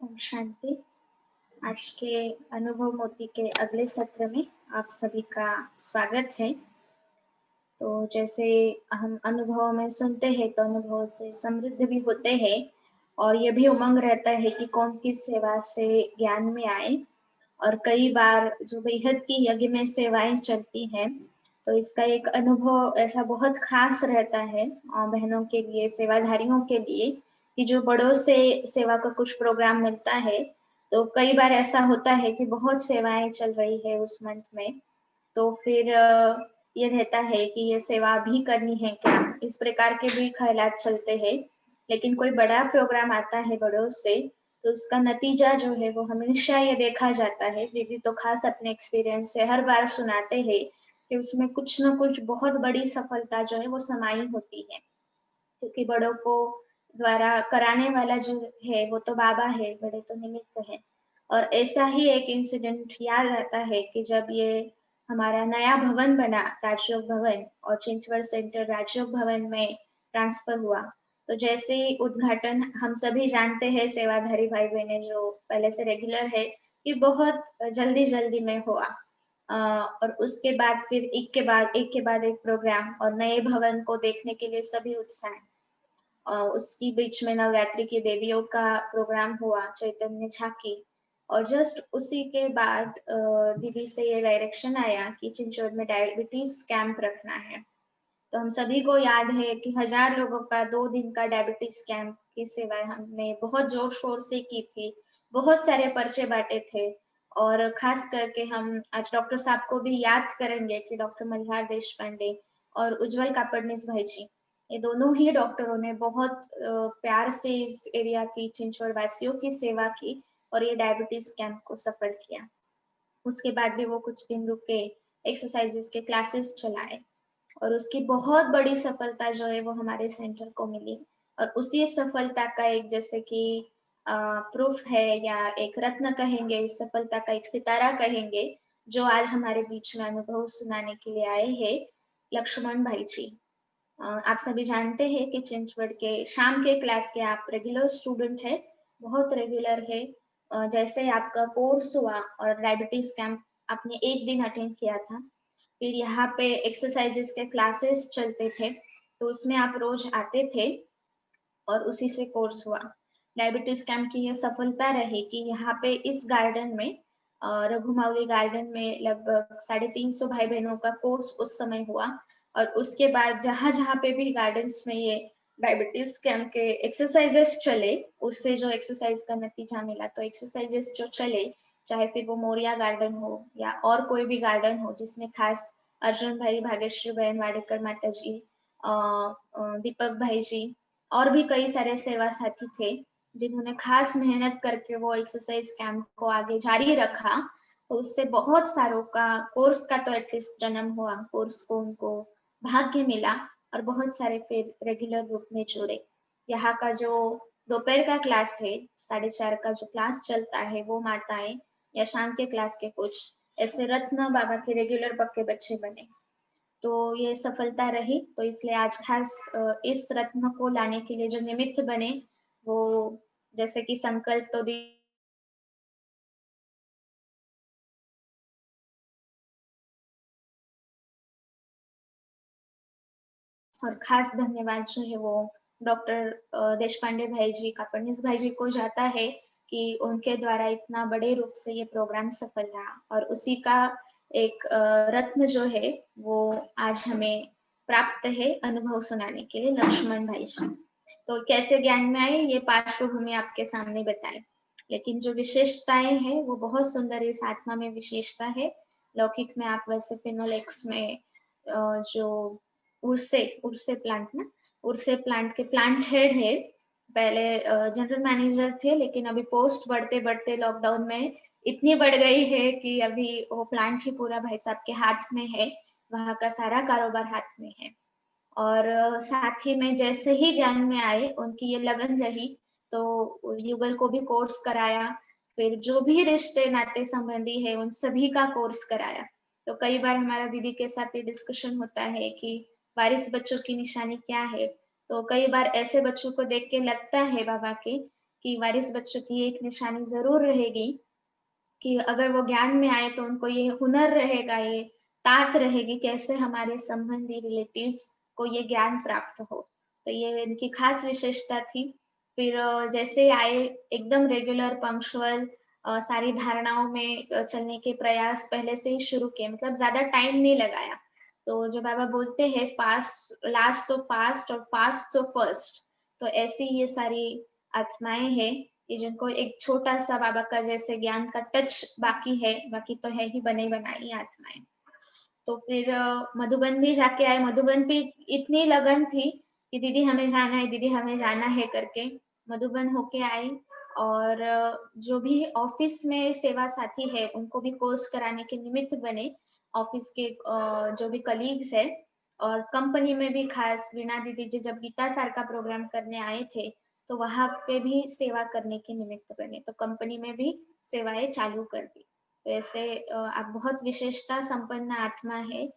ओम शांति। आज के अनुभव मोती के अगले सत्र में आप सभी का स्वागत है। तो जैसे हम अनुभव में सुनते हैं तो अनुभव से समृद्ध भी होते हैं और ये भी उमंग रहता है कि कौन किस सेवा से ज्ञान में आए। और कई बार जो बेहद की यज्ञ में सेवाएं चलती हैं तो इसका एक अनुभव ऐसा बहुत खास रहता है बहनों के लिए, सेवाधारियों के लिए, कि जो बड़ों से सेवा का कुछ प्रोग्राम मिलता है तो कई बार ऐसा होता है कि बहुत सेवाएं चल रही है उस मंथ में। तो फिर ये रहता है कि ये सेवा भी करनी है क्या, इस प्रकार के भी ख्यालात चलते हैं। लेकिन कोई बड़ा प्रोग्राम आता है बड़ों से तो उसका नतीजा जो है वो हमेशा ये देखा जाता है, दीदी तो खास अपने एक्सपीरियंस से हर बार सुनाते हैं कि उसमें कुछ ना कुछ बहुत बड़ी सफलता जो है वो समाई होती है। क्योंकि बड़ों को द्वारा कराने वाला जो है वो तो बाबा है, बड़े तो निमित्त है। और ऐसा ही एक इंसिडेंट याद आता है कि जब ये हमारा नया भवन बना, राजयोग भवन, और चिंचवड़ सेंटर राजयोग भवन में ट्रांसफर हुआ, तो जैसे ही उद्घाटन, हम सभी जानते हैं सेवाधारी भाई बहने जो पहले से रेगुलर है, कि बहुत जल्दी जल्दी में हुआ। और उसके बाद फिर एक के बाद एक प्रोग्राम और नए भवन को देखने के लिए सभी उत्साह। उसकी बीच में नवरात्रि की देवियों का प्रोग्राम हुआ, चैतन्य झांकी। और जस्ट उसी के बाद दीदी से ये डायरेक्शन आया कि चिंचवड़ में डायबिटीज कैंप रखना है। तो हम सभी को याद है कि 1000 लोगों का 2 दिन का डायबिटीज कैंप की सेवाएं हमने बहुत जोर शोर से की थी। बहुत सारे पर्चे बांटे थे। और खास करके हम आज डॉक्टर साहब को भी याद करेंगे कि डॉक्टर मल्हार देश पांडे और उज्जवल कापड़नीस भाई जी, ये दोनों ही डॉक्टरों ने बहुत प्यार से इस एरिया की चिंचवड़ वासियों की सेवा की और ये डायबिटीज कैंप को सफल किया। उसके बाद भी वो कुछ दिन रुके, एक्सरसाइजेस के क्लासेस चलाए और उसकी बहुत बड़ी सफलता जो है वो हमारे सेंटर को मिली। और उसी सफलता का एक, जैसे कि प्रूफ है या एक रत्न कहेंगे, उस सफलता का एक सितारा कहेंगे, जो आज हमारे बीच में अनुभव सुनाने के लिए आए हैं, लक्ष्मण भाई जी। आप सभी जानते हैं कि चिंचवड़ के शाम के क्लास के आप रेगुलर स्टूडेंट है, बहुत रेगुलर है। जैसे आपका कोर्स हुआ और डायबिटीज कैंप आपने एक दिन अटेंड किया था, फिर यहाँ पे एक्सरसाइजेस के क्लासेस चलते थे, तो उसमें आप रोज आते थे और उसी से कोर्स हुआ। डायबिटीज कैंप की यह सफलता रही कि यहाँ पे इस गार्डन में, रघुमावली गार्डन में, लगभग 350 भाई बहनों का कोर्स उस समय हुआ। और उसके बाद जहाँ जहाँ पे भी गार्डन्स में ये डायबिटीज कैंप के एक्सरसाइजेस चले, उससे जो एक्सरसाइज का नतीजा मिला, तो एक्सरसाइजेस जो चले, चाहे फिर वो मोरिया गार्डन हो या और कोई भी गार्डन हो जिसमें खास अर्जुन भाई, भाग्यश्री बहन वाडेकर माता जी, दीपक भाई जी, और भी कई सारे सेवा साथी थे जिन्होंने खास मेहनत करके वो एक्सरसाइज कैंप को आगे जारी रखा। तो उससे बहुत सारों का कोर्स का तो एटलीस्ट जन्म हुआ, कोर्स को उनको भाग्य मिला और बहुत सारे फिर रेगुलर रूप में जुड़े। यहाँ का जो दोपहर का क्लास है, 4:30 का जो क्लास चलता है, वो माताएं या शाम के क्लास के कुछ ऐसे रत्न बाबा के रेगुलर पक्के बच्चे बने। तो ये सफलता रही, तो इसलिए आज खास इस रत्न को लाने के लिए जो निमित्त बने, वो जैसे कि संकल्प तो दी और खास धन्यवाद जो है वो डॉक्टर देशपांडे भाई जी, कापड़नीस भाई जी को जाता है कि उनके द्वारा इतना बड़े रूप से ये प्रोग्राम सफल रहा। और उसी का एक रत्न जो है वो आज हमें प्राप्त है अनुभव सुनाने के लिए, लक्ष्मण भाई जी। तो कैसे ज्ञान में आए ये पार्श्वभूमि आपके सामने बताए, लेकिन जो विशेषताएं हैं वो बहुत सुंदर इस आत्मा में विशेषता है। लौकिक में आप वैसे फिनोलेक्स में जो उर्से उर्से प्लांट ना, उर्से प्लांट के प्लांट हेड है, पहले जनरल मैनेजर थे, लेकिन अभी पोस्ट बढ़ते बढ़ते लॉकडाउन में इतनी बढ़ गई है कि अभी वो प्लांट ही पूरा भाई साहब के हाथ में है, वहाँ का सारा कारोबार हाथ में है। और साथ ही में जैसे ही ज्ञान में आए उनकी ये लगन रही, तो युगल को भी कोर्स कराया, फिर जो भी रिश्ते नाते संबंधी है उन सभी का कोर्स कराया। तो कई बार हमारा दीदी के साथ ये डिस्कशन होता है कि वारिस बच्चों की निशानी क्या है। तो कई बार ऐसे बच्चों को देख के लगता है बाबा के कि वारिस बच्चों की एक निशानी ज़रूर रहेगी कि अगर वो ज्ञान में आए तो उनको ये हुनर रहेगा, ये ताक़त रहेगी कैसे हमारे संबंधी रिलेटिव्स को ये ज्ञान प्राप्त हो। तो ये इनकी ख़ास विशेषता थी। फिर जैसे आए एकदम रेगुलर पंक्चुअल सारी धारणाओं में चलने के प्रयास पहले से ही शुरू किए, मतलब ज़्यादा टाइम नहीं लगाया। तो जो बाबा बोलते हैं फास्ट लास्ट सो फास्ट और फास्ट सो फर्स्ट, तो ऐसी ये सारी आत्माएँ हैं कि जिनको एक छोटा-सा बाबा का जैसे ज्ञान का टच बाकी है, बाकी तो है ही बनी-बनाई आत्माएँ। तो फिर मधुबन भी जाके आए, मधुबन भी इतनी लगन थी कि दीदी हमें जाना है, दीदी हमें जाना है करके मधुबन होके आई और जो भी ऑफ़िस में सेवा साथी है, उनको भी कोर्स कराने के निमित्त बने। ऑफ़िस के जो भी कलीग्स हैं और कंपनी में भी ख़ास वीणा दीदी जी जब गीता सार का प्रोग्राम करने आए थे, तो वहाँ पे भी सेवा करने के निमित्त बने, तो कंपनी में भी सेवाएँ चालू कर दी। तो ऐसे आप बहुत विशेषता संपन्न आत्मा है,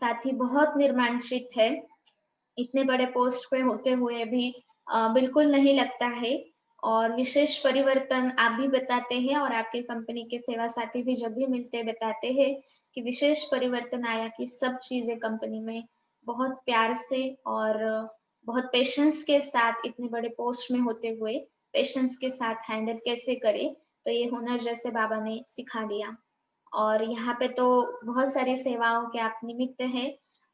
साथ ही बहुत निर्माणशित है, इतने बड़े पोस्ट पे होते हुए भी बिल्कुल नहीं लगता है और विशेष परिवर्तन आप भी बताते हैं और आपके कंपनी के सेवा साथी भी जब भी मिलते हैं बताते हैं कि विशेष परिवर्तन आया कि सब चीज़ें कंपनी में बहुत प्यार से और बहुत पेशेंस के साथ इतने बड़े पोस्ट में होते हुए पेशेंस के साथ हैंडल कैसे करें, तो ये हुनर जैसे बाबा ने सिखा दिया। और यहाँ पे तो बहुत सारी सेवाओं के आप निमित्त हैं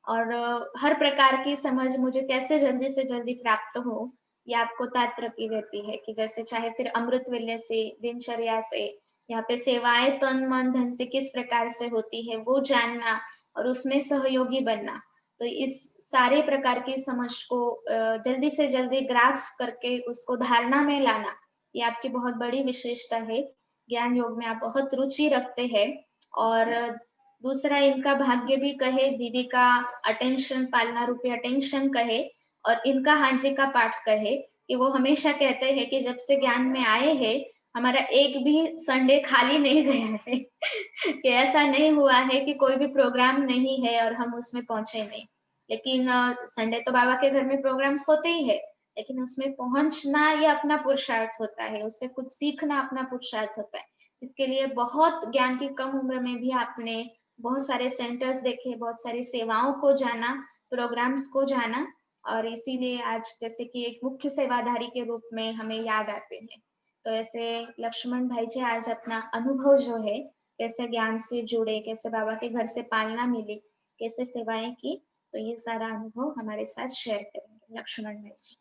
और हर प्रकार की समझ मुझे कैसे जल्दी से जल्दी प्राप्त हो, ये आपको तात रखी रहती है कि जैसे चाहे फिर अमृत वेले से, दिनचर्या से, यहाँ पे सेवाएँ तन, मन, धन से किस प्रकार से होती है, वो जानना और उसमें सहयोगी बनना। तो इस सारे प्रकार की समझ को जल्दी से जल्दी ग्रास्प करके उसको धारणा में लाना, ये आपकी बहुत बड़ी विशेषता है। ज्ञान योग में आप बहुत रुचि रखते हैं और दूसरा इनका भाग्य भी कहे, दीदी का अटेंशन पालना रूपी अटेंशन कहे और इनका हाँ जी का पाठ कहे कि वो हमेशा कहते हैं कि जब से ज्ञान में आए हैं, हमारा एक भी संडे खाली नहीं गया है कि ऐसा नहीं हुआ है कि कोई भी प्रोग्राम नहीं है और हम उसमें पहुँचे नहीं। लेकिन संडे तो बाबा के घर में प्रोग्राम्स होते ही है, लेकिन उसमें पहुँचना ये अपना पुरुषार्थ होता है, उससे कुछ सीखना अपना पुरुषार्थ होता है। इसके लिए बहुत ज्ञान की कम उम्र में भी आपने बहुत सारे सेंटर्स देखे, बहुत सारी सेवाओं को जाना, प्रोग्राम्स को जाना और इसीलिए आज जैसे कि एक मुख्य सेवाधारी के रूप में हमें याद आते हैं। तो ऐसे लक्ष्मण भाई जी आज अपना अनुभव जो है, कैसे ज्ञान से जुड़े, कैसे बाबा के घर से पालना मिली, कैसे सेवाएँ की, तो ये सारा अनुभव हमारे साथ शेयर करेंगे लक्ष्मण भाई जी।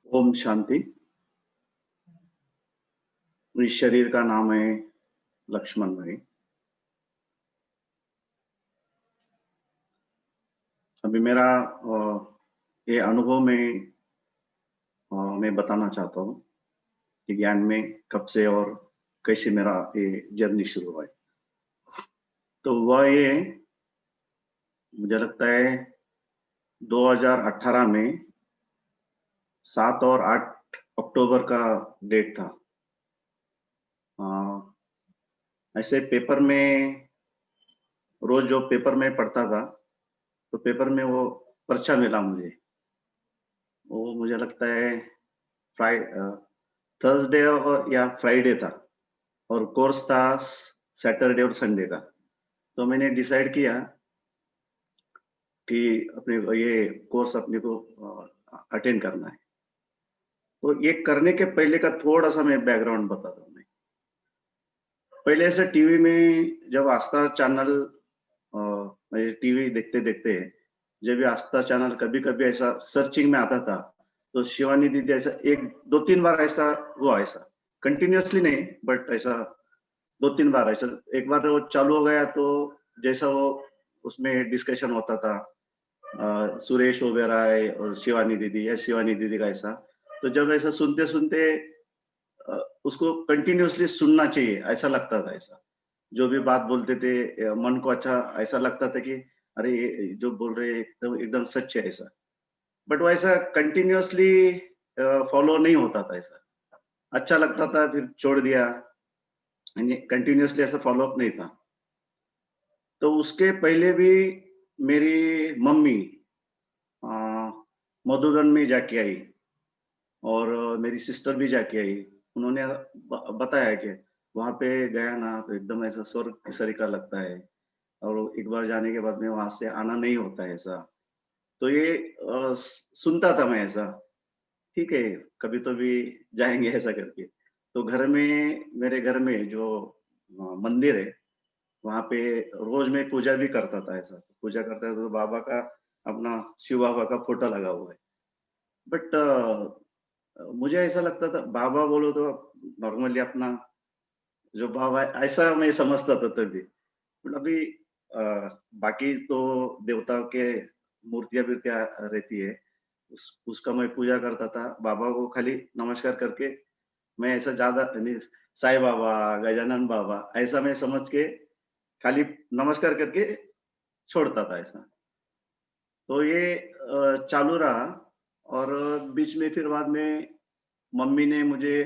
ओम शांति। इस शरीर का नाम है लक्ष्मण भाई। अभी मेरा ये अनुभव में मैं बताना चाहता हूँ कि ज्ञान में कब से और कैसे मेरा ये जर्नी शुरू हुआ है। तो वह ये मुझे लगता है 2018 में 7 और 8 अक्टूबर का डेट था। ऐसे पेपर में रोज जो पेपर में पढ़ता था, तो पेपर में वो पर्चा मिला मुझे। वो मुझे लगता है थर्सडे या फ्राइडे था और कोर्स था सैटरडे और संडे का। तो मैंने डिसाइड किया कि अपने ये कोर्स अपने को अटेंड करना है। तो ये करने के पहले का थोड़ा सा मैं बैकग्राउंड बताता हूँ। मैं पहले ऐसे टीवी में जब आस्था चैनल टीवी देखते देखते जब भी आस्था चैनल कभी कभी ऐसा सर्चिंग में आता था, तो शिवानी दीदी ऐसा 1-2-3 बार ऐसा हुआ, ऐसा कंटिन्यूअसली नहीं बट ऐसा 2-3 बार ऐसा। एक बार वो चालू हो गया तो जैसा वो उसमें डिस्कशन होता था सुरेश ओबेरॉय और शिवानी दीदी या शिवानी दीदी का ऐसा, तो जब ऐसा सुनते सुनते उसको कंटिन्यूअसली सुनना चाहिए, ऐसा लगता था ऐसा। जो भी बात बोलते थे मन को अच्छा ऐसा लगता था कि अरे ये जो बोल रहे हैं एकदम एकदम सच है ऐसा। बट वो ऐसा कंटिन्यूअसली फॉलो नहीं होता था ऐसा। अच्छा लगता था फिर छोड़ दिया, यानी कंटिन्यूअसली ऐसा फॉलो अप नहीं था। तो उसके पहले भी मेरी मम्मी अ, मधुबन में जाके आई और मेरी सिस्टर भी जाके आई। उन्होंने बताया कि वहाँ पे गया ना तो एकदम ऐसा स्वर्ग की सरीका लगता है और एक बार जाने के बाद में वहाँ से आना नहीं होता है ऐसा। तो ये सुनता था मैं ऐसा, ठीक है, कभी तो भी जाएँगे ऐसा करके। तो घर में मेरे घर में जो मंदिर है, वहाँ पे रोज़ मैं पूजा भी करता था ऐसा। पूजा करता था तो बाबा का अपना शिव बाबा का फ़ोटो लगा हुआ है। बट मुझे ऐसा लगता था बाबा बोलो तो नॉर्मली अपना जो बाबा है ऐसा मैं समझता था तभी। बट अभी अ, बाकी तो देवताओं के मूर्तियाँ-वूर्तियाँ रहती है। उसका मैं पूजा करता था। बाबा को खाली नमस्कार करके मैं ऐसा ज़्यादा नहीं साईं बाबा, गजानन बाबा ऐसा मैं समझ के खाली नमस्कार करके छोड़ता था ऐसा। तो ये चालू रहा और बीच में फिर बाद में मम्मी ने मुझे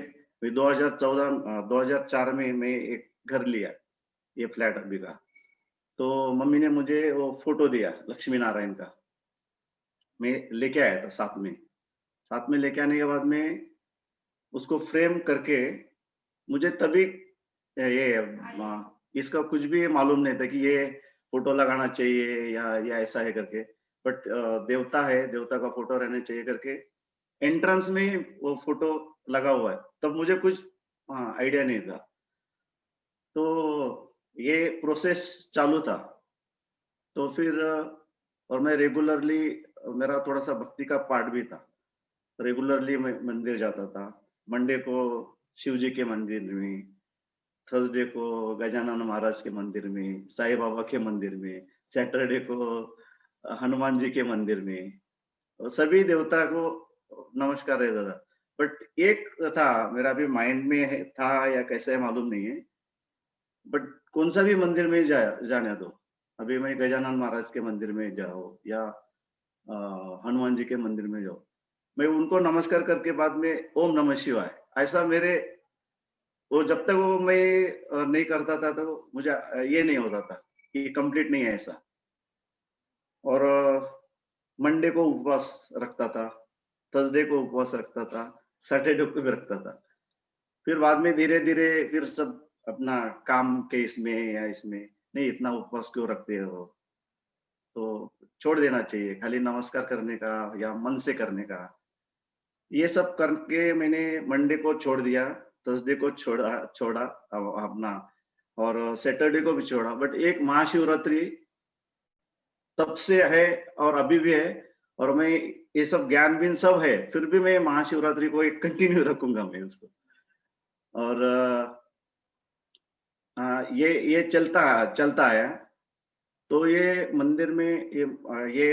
2004 में मैं एक घर लिया, ये फ्लैट अभी का। तो मम्मी ने मुझे वो फ़ोटो दिया लक्ष्मी नारायण का। मैं लेके आया था साथ में। साथ में लेके आने के बाद में उसको फ्रेम करके मुझे तभी इसका कुछ भी मालूम नहीं था कि ये फ़ोटो लगाना चाहिए या ऐसा है करके। बट देवता है, देवता का फ़ोटो रहना चाहिए करके एंट्रेंस में ही वो फ़ोटो लगा हुआ है। तब मुझे कुछ आइडिया नहीं था। तो ये प्रोसेस चालू था। तो फिर और मैं रेगुलरली मेरा थोड़ा-सा भक्ति का पार्ट भी था। रेगुलरली मैं मंदिर जाता था। मंडे को शिव जी के मंदिर में, थर्सडे को गजानन महाराज के मंदिर में, साईं बाबा के मंदिर में, सैटरडे को हनुमान जी के मंदिर में। सभी देवता को नमस्कार रहता था। बट एक था मेरा अभी माइंड में है था या कैसे है मालूम नहीं है। बट कौन-सा भी मंदिर में जाने दो। अभी मैं गजानन महाराज के मंदिर में जाओ या अ, हनुमान जी के मंदिर में जाओ। मैं उनको नमस्कार करके बाद में ओम नमः शिवाय ऐसा मेरे वो जब तक वो मैं नहीं करता था तो मुझे ये नहीं होता था कि कंप्लीट नहीं है ऐसा। और मंडे को उपवास रखता था, थर्सडे को उपवास रखता था, सैटरडे को भी रखता था। फिर बाद में धीरे-धीरे फिर सब अपना काम के इसमें या इसमें, नहीं इतना उपवास क्यों रखते हो? तो छोड़ देना चाहिए, खाली नमस्कार करने का या मन से करने का। ये सब करके मैंने मंडे को छोड़ दिया, थर्सडे को छोड़ा छोड़ा अपना और सैटरडे को भी छोड़ा। बट एक महाशिवरात्रि तब से है और अभी भी है और मैं ये सब ज्ञान-विन सब है, फिर भी मैं महाशिवरात्रि को एक कंटिन्यू रखूँगा मैं उसको। और ये चलता आया। तो ये मंदिर में ये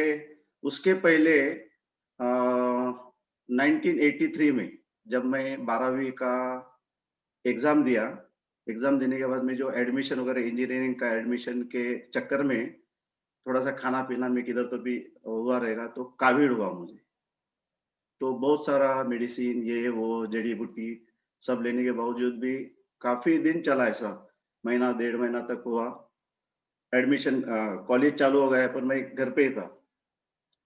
उसके पहले 1983 में जब मैं 12वीं का एग्ज़ाम दिया, एग्ज़ाम देने के बाद में जो एडमिशन वगैरह इंजीनियरिंग का एडमिशन के चक्कर में थोड़ा-सा खाना-पीना में किधर तो भी हुआ रहेगा, तो कोविड हुआ मुझे। तो बहुत सारा मेडिसिन ये वो जड़ी-बूटी सब लेने के बावजूद भी काफ़ी दिन चला ऐसा, महीना डेढ़ महीना तक हुआ। एडमिशन कॉलेज चालू हो गया पर मैं घर पे ही था,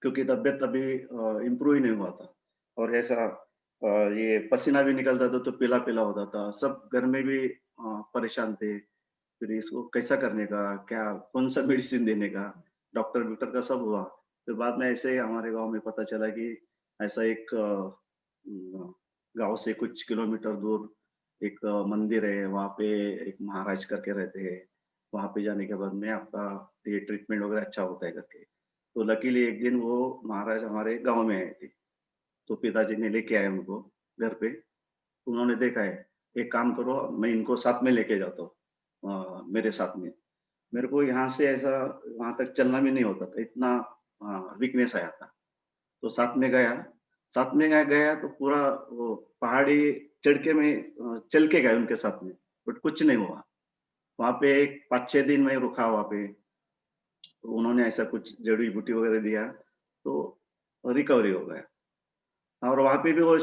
क्योंकि तबीयत अभी इम्प्रूव ही नहीं हुआ था। और ऐसा ये पसीना भी निकलता था तो पीला-पीला होता था। सब घर में भी परेशान थे। फिर इसको कैसा करने का, क्या कौन-सा मेडिसिन देने का, डॉक्टर-वॉक्टर का सब हुआ। फिर बाद में ऐसे ही हमारे गाँव में पता चला कि ऐसा एक गाँव से कुछ किलोमीटर दूर एक मंदिर है, वहाँ पे एक महाराज करके रहते हैं। वहाँ पे जाने के बाद में आपका ये ट्रीटमेंट वगैरह अच्छा होता है करके। तो लकीली एक दिन वो महाराज हमारे गाँव में आए थे। तो पिताजी ने लेके आए उनको घर पे। उन्होंने देखा है, एक काम करो मैं इनको साथ में लेके जाता हूँ मेरे साथ में। मेरे को यहाँ से ऐसा वहाँ तक चलना भी नहीं होता था, इतना वीकनेस आया था। तो साथ में गया तो पूरा वो पहाड़ी चढ़ के मैं चल के गया उनके साथ में, बट कुछ नहीं हुआ। वहाँ पे 5-6 दिन मैं रुका वहाँ पे, तो उन्होंने ऐसा कुछ जड़ी-बूटी वगैरह दिया, तो रिकवरी हो गया। और वहाँ पे भी वो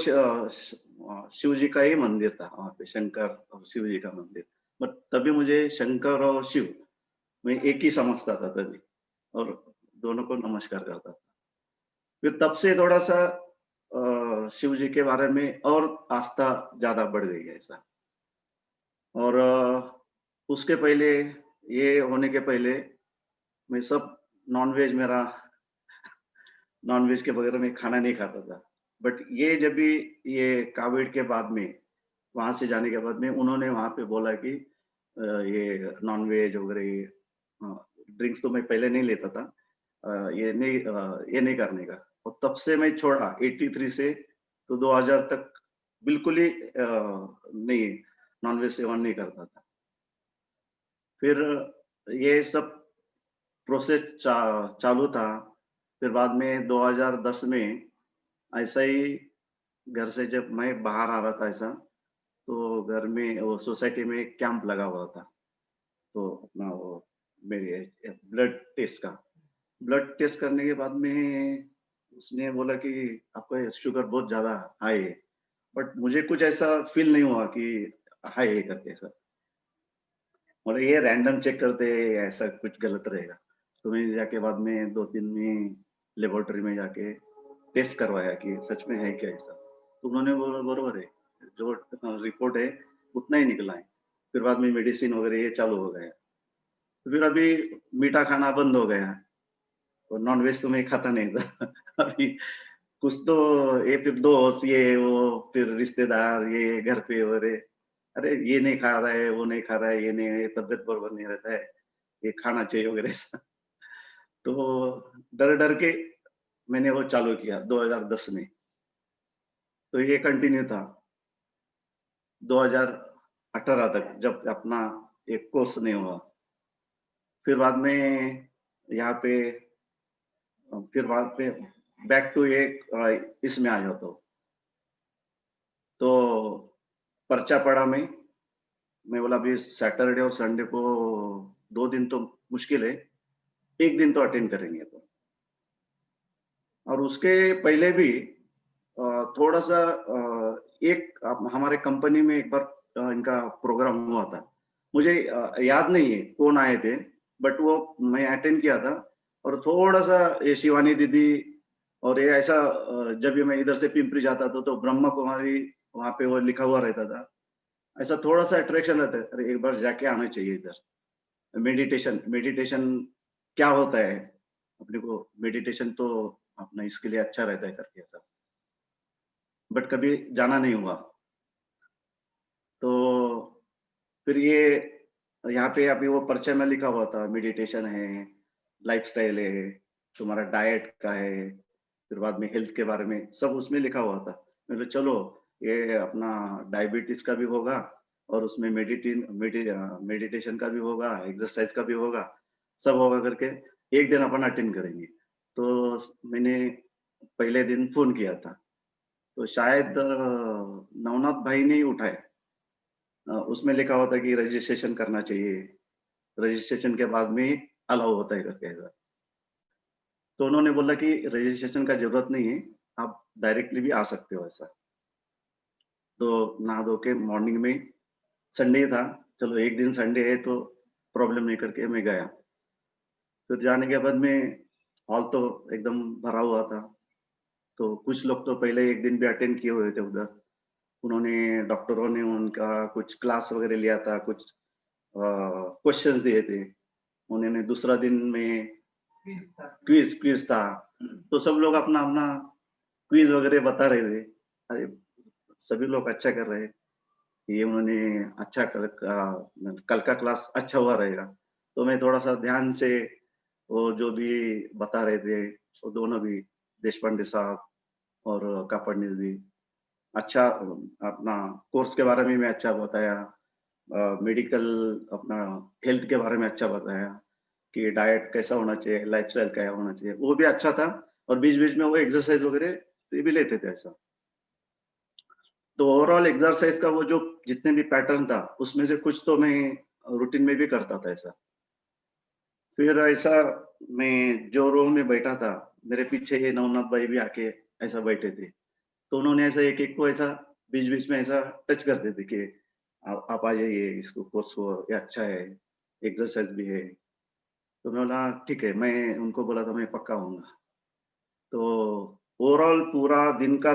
शिव जी का ही मंदिर था वहाँ पे, शंकर और शिव जी का मंदिर। बट तभी मुझे शंकर और शिव मैं एक ही समझता था तभी, और दोनों को नमस्कार करता था। फिर तब से थोड़ा-सा शिव जी के बारे में और आस्था ज़्यादा बढ़ गई है ऐसा। और उसके पहले, ये होने के पहले मैं सब नॉन-वेज मेरा नॉन-वेज के बगैर मैं खाना नहीं खाता था। बट ये जब भी ये कोविड के बाद में, वहाँ से जाने के बाद में उन्होंने वहाँ पे बोला कि ये नॉन-वेज वगैरह ड्रिंक्स तो मैं पहले नहीं लेता था। ये नहीं करने का। और तब से मैं छोड़ा 83 से तो 2000 तक बिल्कुल ही नहीं, नॉन-वेज सेवन नहीं करता था। फिर ये सब प्रोसेस चालू था। फिर बाद में 2010 में ऐसा ही घर से जब मैं बाहर आ रहा था ऐसा, तो घर में वो सोसाइटी में एक कैंप लगा हुआ था। तो अपना वो मेरे ब्लड टेस्ट का। ब्लड टेस्ट करने के बाद में उसने बोला कि आपका शुगर बहुत ज़्यादा हाई है। बट मुझे कुछ ऐसा फ़ील नहीं हुआ कि हाई है करके ऐसा। और ये रैंडम चेक करते हैं, ऐसा कुछ गलत रहेगा। तो मैं जाके बाद में 2-3 में लेबोरेटरी में जाके टेस्ट करवाया कि सच में है क्या ऐसा? तो उन्होंने बोला बरोबर है, जो रिपोर्ट है उतना ही निकला है। फिर बाद में मेडिसिन वगैरह ये चालू हो गया। तो फिर अभी मीठा खाना बंद हो गया और नॉन-वेज तो मैं खाता नहीं था। अभी कुछ तो ये फिर दोस्त ये वो फिर रिश्तेदार ये घर पे वगैरह, अरे ये नहीं खा रहा है, वो नहीं खा रहा है, ये नहीं है, तबीयत बरोबर नहीं रहता है, ये खाना चाहिए वगैरह ऐसा। तो डर-डर के मैंने वो चालू किया 2010 में। तो ये कंटिन्यू था 2018 तक, जब अपना एक कोर्स नहीं हुआ। फिर बाद में यहाँ पे फिर बाद में बैक टू एक इसमें आ जाता हूँ। तो पर्चा पढ़ा मैं बोला अभी सैटरडे और संडे को 2 दिन तो मुश्किल है, 1 दिन तो अटेंड करेंगे तो। और उसके पहले भी थोड़ा-सा एक हमारे कंपनी में एक बार इनका प्रोग्राम हुआ था। मुझे याद नहीं है कौन आए थे, बट वो मैं अटेंड किया था। और थोड़ा-सा ये शिवानी दीदी और ये ऐसा जब भी मैं इधर से पिंपरी जाता था तो ब्रह्मा कुमारी वहाँ पे वो लिखा हुआ रहता था। ऐसा थोड़ा-सा अट्रैक्शन रहता है, अरे एक बार जाके आना चाहिए इधर। मेडिटेशन मेडिटेशन क्या होता है? अपने को मेडिटेशन तो अपना इसके लिए अच्छा रहता है करके ऐसा। बट कभी जाना नहीं हुआ। तो फिर ये यहाँ पे अभी वो पर्चे में लिखा हुआ था मेडिटेशन है, लाइफ़स्टाइल है, तुम्हारा डाइट का है, फिर बाद में हेल्थ के बारे में सब उसमें लिखा हुआ था। मैं बोला चलो ये अपना डायबिटीज़ का भी होगा और उसमें मेडिटेशन का भी होगा, एक्सरसाइज़ का भी होगा, सब होगा करके एक दिन अपन अटेंड करेंगे। तो मैंने पहले दिन फ़ोन किया था, तो शायद नवनाथ भाई ने ही उठाया। उसमें लिखा हुआ था कि रजिस्ट्रेशन करना चाहिए, रजिस्ट्रेशन के बाद में अलाउ होता है करके ऐसा। तो उन्होंने बोला कि रजिस्ट्रेशन का ज़रूरत नहीं है, आप डायरेक्टली भी आ सकते हो ऐसा। तो नहा धो के मॉर्निंग में संडे था, चलो एक दिन संडे है तो प्रॉब्लम नहीं करके मैं गया। फिर जाने के बाद में हॉल तो एकदम भरा हुआ था, तो कुछ लोग तो पहले एक दिन भी अटेंड किए हुए थे उधर। उन्होंने डॉक्टरों ने उनका कुछ क्लास वगैरह लिया था, कुछ क्वेश्चन्स दिए थे। उन्होंने दूसरा दिन में क्विज़ था। तो सब लोग अपना-अपना क्विज़ वगैरह बता रहे थे। अरे! सभी लोग अच्छा कर रहे हैं। ये उन्होंने अच्छा कल का क्लास अच्छा हुआ रहेगा। तो मैं थोड़ा-सा ध्यान से वो जो भी बता रहे थे, वो दोनों भी देशपांडे साहब और कापड़नीस भी अच्छा अपना कोर्स के बारे में भी अच्छा बताया। मेडिकल अपना हेल्थ के बारे में अच्छा बताया कि डाइट कैसा होना चाहिए, लाइफ़स्टाइल क्या होना चाहिए, वो भी अच्छा था। और बीच-बीच में वो एक्सरसाइज़ वगैरह ये भी लेते थे ऐसा। तो ओवरऑल एक्सरसाइज का वो जो जितने भी पैटर्न था उसमें से कुछ तो मैं रूटीन में भी करता था ऐसा। फिर ऐसा मैं जो रो में बैठा था, मेरे पीछे ये नवनाथ भाई भी आके ऐसा बैठे थे। तो उन्होंने ऐसा एक-एक को ऐसा बीच-बीच में ऐसा टच करते थे कि आप आ जाइए, इसको कोर्स को, ये अच्छा है, एक्सरसाइज भी है। तो मैं बोला ठीक है, मैं उनको बोला था मैं पक्का आऊँगा। तो ओवरऑल पूरा दिन का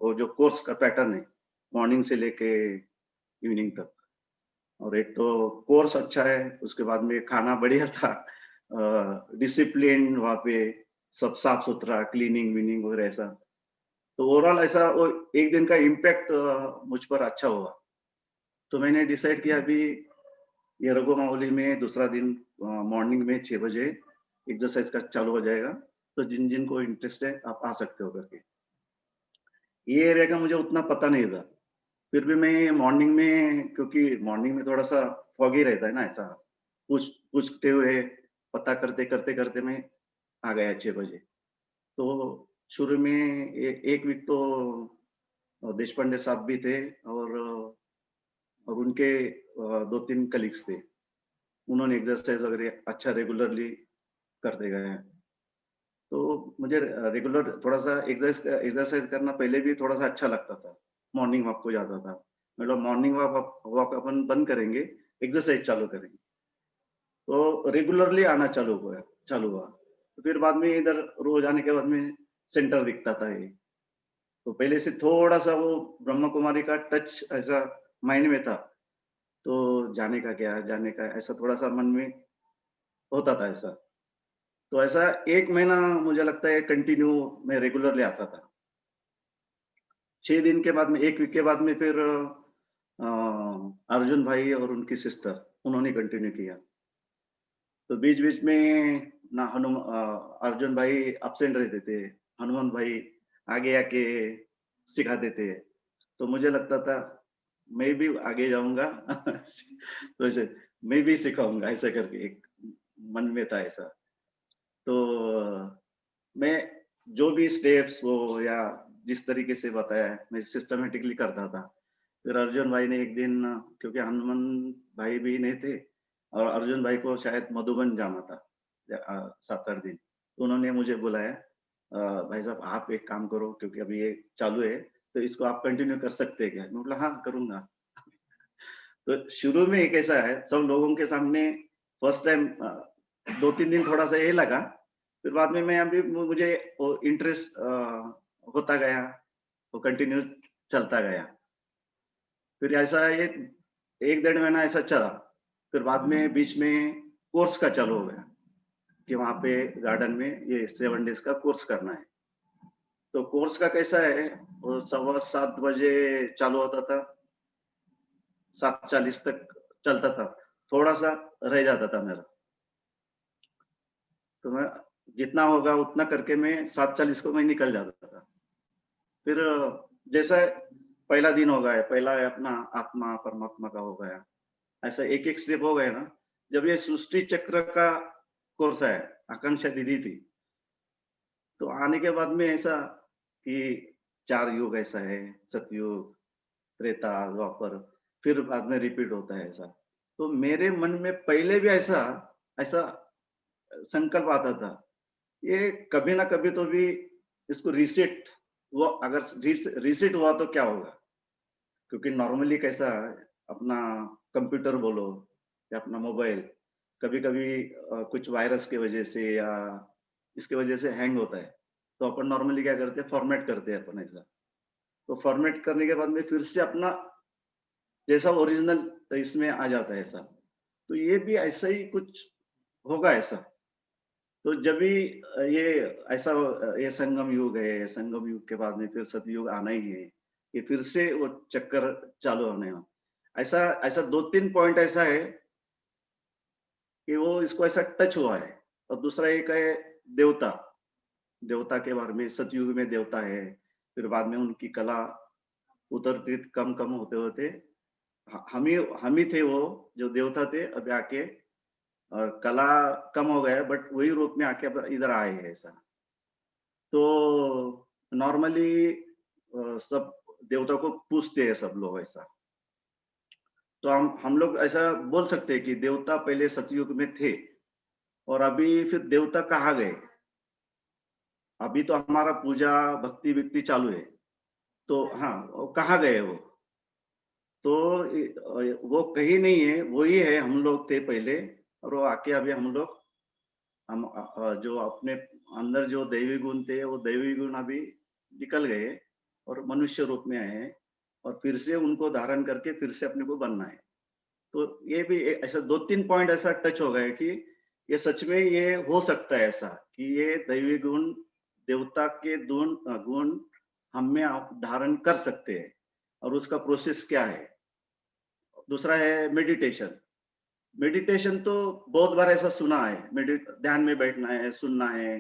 वो जो कोर्स का पैटर्न है, मॉर्निंग से लेके इवनिंग तक, और एक तो कोर्स अच्छा है, उसके बाद में खाना बढ़िया था, डिसिप्लिन वहाँ पे, सब साफ-सुथरा, क्लीनिंग-विनिंग वगैरह ऐसा। तो ओवरऑल ऐसा वो एक दिन का इम्पैक्ट मुझ पर अच्छा हुआ। तो मैंने डिसाइड किया अभी ये रघु मावली में दूसरा दिन मॉर्निंग में 6 बजे एक्सरसाइज का चालू हो जाएगा। तो जिन-जिन को इंटरेस्ट है आप आ सकते हो करके। ये एरिया का मुझे उतना पता नहीं था। फिर भी मैं मॉर्निंग में, क्योंकि मॉर्निंग में थोड़ा-सा फॉगी रहता है ना ऐसा, पूछते हुए पता करते मैं आ गया 6 बजे। तो शुरू में एक वीक तो देशपांडे साहब भी थे, और उनके 2-3 कलीग्स थे। उन्होंने एक्सरसाइज वगैरह अच्छा रेगुलरली करते गए हैं। तो मुझे रेगुलर थोड़ा-सा एक्सरसाइज करना पहले भी थोड़ा-सा अच्छा लगता था। मॉर्निंग वॉक को जाता था। मतलब मॉर्निंग वॉक वॉक अपन बंद करेंगे, एक्सरसाइज चालू करेंगे। तो रेगुलरली आना चालू हुआ। तो फिर बाद में इधर रोज़ आने के बाद में सेंटर दिखता था ये। तो पहले से थोड़ा-सा वो ब्रह्मा कुमारी का टच ऐसा माइंड में था। तो जाने का ऐसा थोड़ा-सा मन में होता था ऐसा। तो ऐसा 1 महीना मुझे लगता है कंटिन्यू मैं रेगुलरली आता था। 6 दिन के बाद में 1 वीक के बाद में फिर अर्जुन भाई और उनकी सिस्टर उन्होंने कंटिन्यू किया। तो बीच-बीच में अर्जुन भाई एब्सेंट रहते थे। हनुमान भाई आगे आके सिखाते थे। तो मुझे लगता था मैं भी आगे जाऊँगा तो ऐसे मैं भी सिखाऊँगा ऐसा करके एक मन में था ऐसा। तो मैं जो भी स्टेप्स वो या जिस तरीके से बताया है, मैं सिस्टमैटिकली करता था। फिर अर्जुन भाई ने एक दिन, क्योंकि हनुमान भाई भी नहीं थे और अर्जुन भाई को शायद मधुबन जाना था 7-8 दिन। तो उन्होंने मुझे बुलाया, भाई साहब आप एक काम करो, क्योंकि अभी ये चालू है, तो इसको आप कंटिन्यू कर सकते हैं क्या? मैं बोला हाँ, करूँगा। तो शुरू में एक ऐसा है, सब लोगों के सामने फर्स्ट टाइम 2-3 दिन थोड़ा-सा ये लगा, फिर बाद में मैं अभी मुझे वो इंटरेस्ट होता गया, वो कंटिन्यू चलता गया। फिर ऐसा ये 1 डेढ़ महीना ऐसा चला, फिर बाद में बीच में कोर्स का चालू हो गया, कि वहाँ पे गार्डन में ये 7 डेज़ का कोर्स करना है। तो कोर्स का कैसा है, वो सवा 7 बजे चालू होता था, 7:40 तक चलता था। थोड़ा-सा रह जाता था मेरा। तो मैं जितना होगा उतना करके मैं 7:40 को मैं निकल जाता था। फिर जैसा पहला दिन हो गया, पहला है अपना आत्मा परमात्मा का हो गया। ऐसा एक-एक स्टेप हो गया ना, जब ये सृष्टि चक्र का कोर्स है, आकांक्षा दीदी थी, तो आने के बाद में ऐसा कि 4 युग ऐसा है, सतयुग, त्रेता, द्वापर, फिर बाद में रिपीट होता है ऐसा। तो मेरे मन में पहले भी ऐसा ऐसा संकल्प आता था, ये कभी ना कभी तो भी इसको रीसेट, वो अगर रीसेट हुआ तो क्या होगा? क्योंकि नॉर्मली कैसा है, अपना कंप्यूटर बोलो या अपना मोबाइल, कभी-कभी कुछ वायरस की वजह से या इसकी वजह से हैंग होता है। तो अपन नॉर्मली क्या करते हैं, फॉर्मेट करते हैं अपन ऐसा। तो फॉर्मेट करने के बाद में फिर से अपना जैसा ओरिजिनल इसमें आ जाता है ऐसा। तो ये भी ऐसा ही कुछ होगा ऐसा। तो जब भी ये ऐसा ये संगम युग है, संगम युग के बाद में फिर सतयुग आना ही है। ये फिर से वो चक्कर चालू होने वाला। ऐसा ऐसा 2-3 पॉइंट ऐसा है कि वो इसको ऐसा टच हुआ है। और दूसरा एक है देवता, देवता के बारे में, सतयुग में देवता है, फिर बाद में उनकी कला उतरती कम-कम होते-होते हम ही थे वो जो देवता थे, अभी आके कला कम हो गया है, बट वही रूप में आके अब इधर आए हैं ऐसा। तो नॉर्मली सब देवता को पूजते हैं सब लोग ऐसा। तो हम लोग ऐसा बोल सकते हैं कि देवता पहले सतयुग में थे और अभी फिर देवता कहाँ गए? अभी तो हमारा पूजा भक्ति-विक्ति चालू है। तो हाँ, वो कहाँ गए वो? तो वो कहीं नहीं है, वही है, हम लोग थे पहले और वो आके अभी हम लोग जो अपने अंदर जो दैवी गुण थे, वो दैवी गुण अभी निकल गए और मनुष्य रूप में आए हैं और फिर से उनको धारण करके फिर से अपने को बनना है। तो ये भी ऐसा 2-3 पॉइंट ऐसा टच हो गए कि ये सच में ये हो सकता है ऐसा कि ये दैवी गुण, देवता के गुण हम में आप धारण कर सकते हैं और उसका प्रोसेस क्या है? दूसरा है मेडिटेशन। मेडिटेशन तो बहुत बार ऐसा सुना है, ध्यान में बैठना है, सुनना है।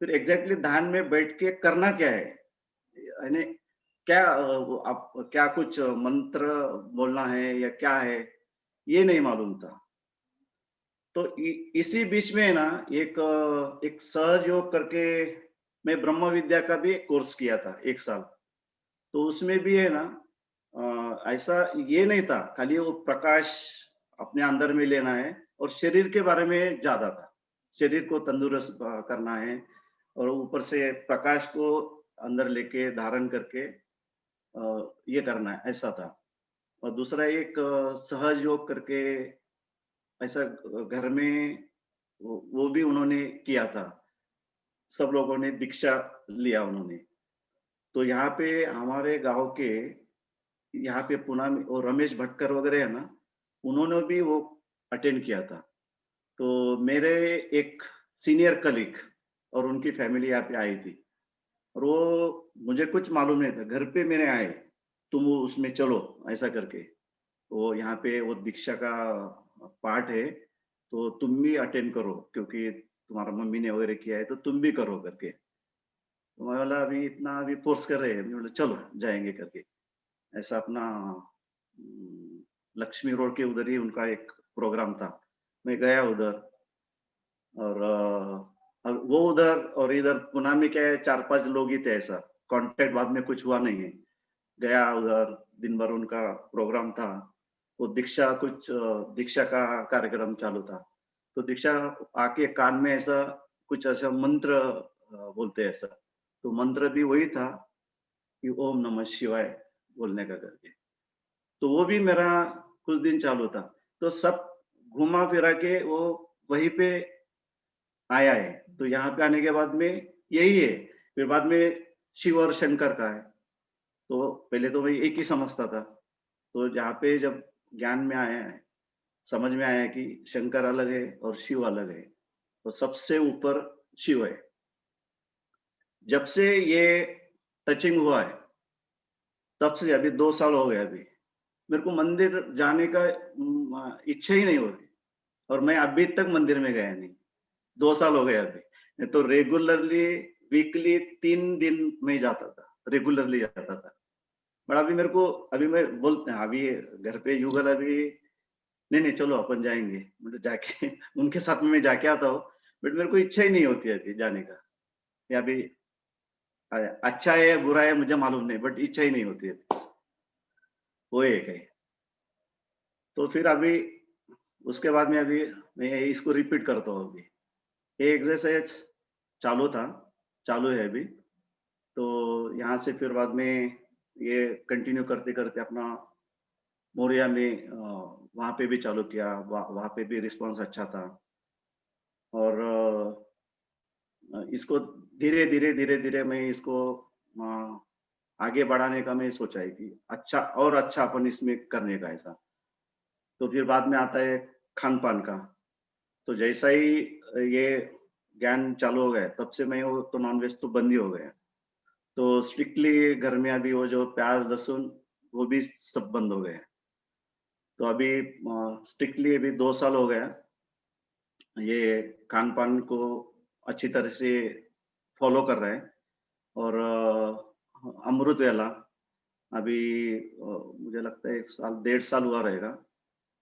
फिर एग्ज़ैक्टली ध्यान में बैठ के करना क्या है? यानी क्या वो आप क्या कुछ मंत्र बोलना है या क्या है? ये नहीं मालूम था। तो इसी बीच में है ना एक सहज योग करके मैं ब्रह्म विद्या का भी एक कोर्स किया था 1 साल। तो उसमें भी है ना ऐसा ये नहीं था, खाली वो प्रकाश अपने अंदर में लेना है और शरीर के बारे में ज़्यादा था। शरीर को तंदुरुस्त करना है और ऊपर से प्रकाश को अंदर लेके धारण करके ये करना है, ऐसा था। और दूसरा एक सहज योग करके ऐसा घर में वो भी उन्होंने किया था। सब लोगों ने दीक्षा लिया उन्होंने। तो यहाँ पे हमारे गाँव के यहाँ पे पुणे में वो रमेश भटकर वगैरह है ना, उन्होंने भी वो अटेंड किया था। तो मेरे एक सीनियर कलीग और उनकी फैमिली यहाँ पे आई थी और वो मुझे कुछ मालूम नहीं था, घर पे मेरे आए, तुम उसमें चलो ऐसा करके। तो यहाँ पे वो दीक्षा का पार्ट है, तो तुम भी अटेंड करो क्योंकि तुम्हारा मम्मी ने वगैरह किया है तो तुम भी करो करके। तो मैं बोला अभी इतना अभी फ़ोर्स कर रहे हैं, मैं बोला चलो जाएँगे करके। ऐसा अपना लक्ष्मी रोड के उधर ही उनका एक प्रोग्राम था। मैं गया उधर और अब वो उधर और इधर पुणे में क्या है 4-5 लोग ही थे ऐसा, कॉन्टैक्ट बाद में कुछ हुआ नहीं है। गया उधर, दिन भर उनका प्रोग्राम था। वो दीक्षा का कार्यक्रम चालू था। तो दीक्षा आके कान में ऐसा कुछ ऐसा मंत्र बोलते हैं ऐसा। तो मंत्र भी वही था कि ओम नमः शिवाय बोलने का करके। तो वो भी मेरा कुछ दिन चालू था। तो सब घुमा-फिरा के वो वहीं पे आया है। तो यहाँ पे आने के बाद में यही है। फिर बाद में शिव और शंकर का है। तो पहले तो मैं एक ही समझता था। तो जहाँ पे जब ज्ञान में आया है, समझ में आया कि शंकर अलग है और शिव अलग है। तो सबसे ऊपर शिव है। जब से ये टचिंग हुआ है, तब से अभी 2 साल हो गए अभी। मेरे को मंदिर जाने का इच्छा ही नहीं हो रही और मैं अभी तक मंदिर में गया नहीं। 2 साल हो गए अभी। नहीं तो रेगुलरली वीकली 3 दिन मैं जाता था, रेगुलरली जाता था। बट अभी मेरे को अभी मैं अभी घर पे युगल अभी नहीं, नहीं चलो अपन जाएँगे। मतलब जाके उनके साथ में मैं जाके आता हूँ, बट मेरे को इच्छा ही नहीं होती है अभी जाने का। या अभी अच्छा है, बुरा है मुझे मालूम नहीं बट इच्छा ही नहीं होती है। वो एक है। तो फिर अभी उसके बाद में अभी मैं इसको रिपीट करता हूँ अभी। ये एक्सरसाइज चालू था, चालू है अभी। तो यहाँ से फिर बाद में ये कंटिन्यू करते-करते अपना मोरिया में वहाँ पे भी चालू किया, वहाँ पे भी रिस्पॉन्स अच्छा था और इसको धीरे-धीरे, धीरे-धीरे मैं इसको अ, आगे बढ़ाने का मैं सोचा है कि अच्छा और अच्छा अपन इसमें करने का ऐसा। तो फिर बाद में आता है खान-पान का। तो जैसा ही ये ज्ञान चालू हो गया, तब से मैं वो तो नॉन-वेज तो बंद ही हो गया। तो स्ट्रिक्टली घर में अभी वो जो प्याज़, लहसुन वो भी सब बंद हो गए हैं। तो अभी स्ट्रिक्टली अभी 2 साल हो गया, ये खान-पान को अच्छी तरह से फ़ॉलो कर रहे हैं और अमृत वेला अभी मुझे लगता है 1 साल, 1.5 साल हुआ रहेगा।